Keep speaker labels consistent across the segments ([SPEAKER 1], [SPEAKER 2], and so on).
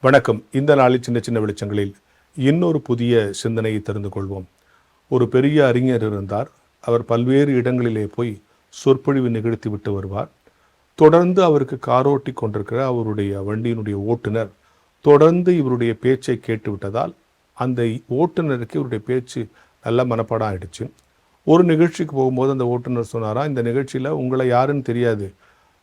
[SPEAKER 1] வணக்கம். இந்த நாளில் சின்ன சின்ன வெளிச்சங்களில் இன்னொரு புதிய சிந்தனையை தெரிந்து கொள்வோம். ஒரு பெரிய அறிஞர் இருந்தார். அவர் பல்வேறு இடங்களிலே போய் சொற்பொழிவு நிகழ்த்தி விட்டு வருவார். தொடர்ந்து அவருக்கு காரோட்டி கொண்டிருக்கிற அவருடைய வண்டியினுடைய ஓட்டுநர் தொடர்ந்து இவருடைய பேச்சை கேட்டு விட்டதால் அந்த ஓட்டுநருக்கு இவருடைய பேச்சு நல்ல மனப்பாடம் ஆயிடுச்சு. ஒரு நிகழ்ச்சிக்கு போகும்போது அந்த ஓட்டுநர் சொன்னாராம், இந்த நிகழ்ச்சியில் உங்களை யாருன்னு தெரியாது,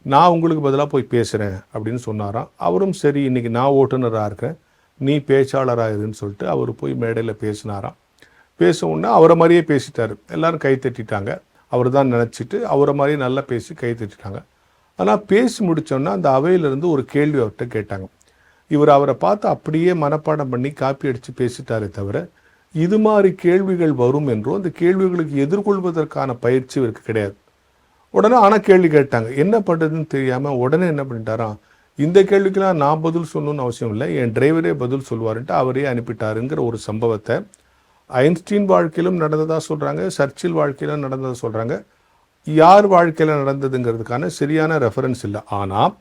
[SPEAKER 1] நான் உங்களுக்கு பதிலாக போய் பேசுகிறேன் அப்படின்னு சொன்னாராம். அவரும் சரி, இன்றைக்கி நான் ஓட்டுநராக இருக்கேன், நீ பேச்சாளராக இருன்னு சொல்லிட்டு அவர் போய் மேடையில் பேசினாராம். பேசவுடனே அவரை மாதிரியே பேசிட்டார். எல்லோரும் கை தட்டிட்டாங்க. அவர் தான் நினச்சிட்டு அவரை மாதிரியே நல்லா பேசி கை தட்டிட்டாங்க. ஆனால் பேசி முடித்தோன்னா அந்த அவையிலிருந்து ஒரு கேள்வி அவர்கிட்ட கேட்டாங்க. இவர் அவரை பார்த்து அப்படியே மனப்பாடம் பண்ணி காப்பி அடித்து பேசிட்டாரே தவிர இது மாதிரி கேள்விகள் வரும் என்றோ அந்த கேள்விகளுக்கு எதிர்கொள்வதற்கான பயிற்சி இவருக்கு கிடையாது. உடனே ஆனால் கேள்வி கேட்டாங்க. என்ன பண்ணுறதுன்னு தெரியாமல் உடனே என்ன பண்ணிட்டாராம், இந்த கேள்விக்கெல்லாம் நான் பதில் சொல்லணும்னு அவசியம் இல்லை, என் டிரைவரே பதில் சொல்லுவாருன்ட்டு அவரே அனுப்பிட்டாருங்கிற ஒரு சம்பவத்தை ஐன்ஸ்டீன் வாழ்க்கையிலும் நடந்ததாக சொல்கிறாங்க, சர்ச்சில் வாழ்க்கையிலும் நடந்ததாக சொல்கிறாங்க. யார் வாழ்க்கையில் நடந்ததுங்கிறதுக்கான சரியான ரெஃபரன்ஸ் இல்லை. ஆனால்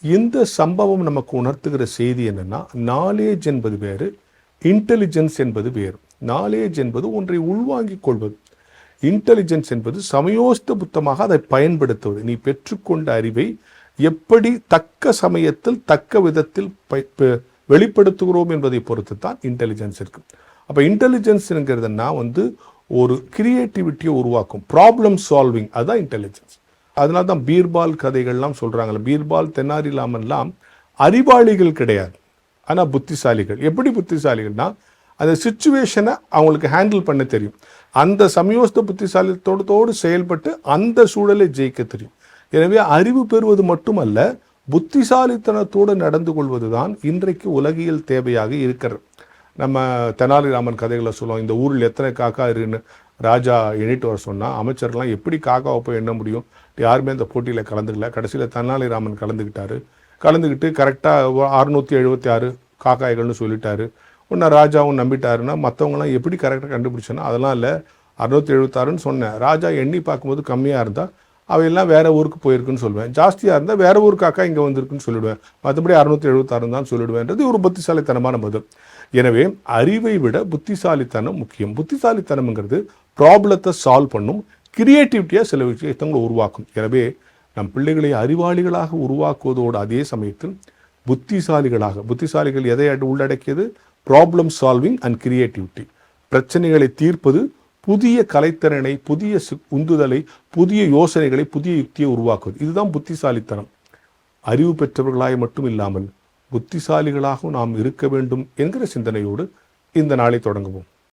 [SPEAKER 1] இந்த சம்பவம் நமக்கு உணர்த்துகிற செய்தி என்னென்னா, நாலேஜ் என்பது வேறு, இன்டெலிஜென்ஸ் என்பது வேறு. நாலேஜ் என்பது ஒன்றை உள்வாங்கிக் கொள்வது, இன்டெலிஜென்ஸ் என்பது சமயோஸ்த புத்தமாக அதை பயன்படுத்துவது. நீ பெற்றுக்கொண்ட அறிவை எப்படி தக்க சமயத்தில் தக்க விதத்தில் வெளிப்படுத்துகிறோம் என்பதை பொறுத்து தான் இன்டெலிஜென்ஸ் இருக்கு. அப்போ இன்டெலிஜென்ஸ்ங்கிறதுனா ஒரு கிரியேட்டிவிட்டியை உருவாக்கும், ப்ராப்ளம் சால்விங், அதுதான் இன்டெலிஜென்ஸ். அதனால தான் பீர்பால் கதைகள்லாம் சொல்கிறாங்களே, பீர்பால் தென்னாலிராமன்லாம் அறிவாளிகள் கிடையாது, ஆனால் புத்திசாலிகள். எப்படி புத்திசாலிகள்னா அந்த சிச்சுவேஷனை அவங்களுக்கு ஹேண்டில் பண்ண தெரியும், அந்த சமயோஸ்த புத்திசாலித்தோடு செயல்பட்டு அந்த சூழலை ஜெயிக்க தெரியும். எனவே அறிவு பெறுவது மட்டுமல்ல, புத்திசாலித்தனத்தோடு நடந்து கொள்வது தான் இன்றைக்கு உலகியல் தேவையாக இருக்கிறது. நம்ம தெனாலிராமன் கதைகளை சொல்லுவோம், இந்த ஊரில் எத்தனை காக்கா இருக்குன்னு ராஜா எண்ணிட்டு வர சொன்னால் அமைச்சர்லாம் எப்படி காக்காவை போய் எண்ண முடியும், யாருமே அந்த போட்டியில் கலந்துக்கல. கடைசியில் தெனாலிராமன் கலந்துக்கிட்டு கரெக்டாக 676 காக்காய்கள்னு சொல்லிட்டாரு. ஒன்று ராஜாவும் நம்பிட்டாருன்னா மற்றவங்களாம் எப்படி கரெக்டாக கண்டுபிடிச்சோன்னா, அதெல்லாம் இல்லை 676ன்னு சொன்னேன். ராஜா எண்ணி பார்க்கும்போது கம்மியாக இருந்தால் அவையெல்லாம் வேறு ஊருக்கு போயிருக்குன்னு சொல்லுவேன், ஜாஸ்தியாக இருந்தால் வேறு ஊருக்கு காக்கா இங்கே வந்திருக்குன்னு சொல்லிவிடுவேன், மற்றபடி 676 தான் சொல்லிவிடுவேன்றது ஒரு புத்திசாலித்தனமான பதில். எனவே அறிவை விட புத்திசாலித்தனம் முக்கியம். புத்திசாலித்தனம்ங்கிறது ப்ராப்ளத்தை சால்வ் பண்ணும், கிரியேட்டிவிட்டியாக சில விஷயத்தங்களை உருவாக்கும். எனவே நம் பிள்ளைகளை அறிவாளிகளாக உருவாக்குவதோடு அதே சமயத்தில் புத்திசாலிகள் எதை உள்ளடக்கியது? Problem solving and creativity. பிரச்சனைகளை தீர்ப்பது, புதிய கலைத்திறனை, புதிய உந்துதலை, புதிய யோசனைகளை, புதிய யுக்தியை உருவாக்குவது, இதுதான் புத்திசாலித்தனம். அறிவு பெற்றவர்களாய் மட்டும் இல்லாமல் புத்திசாலிகளாகவும் நாம் இருக்க வேண்டும் என்கிற சிந்தனையோடு இந்த நாளை தொடங்குவோம்.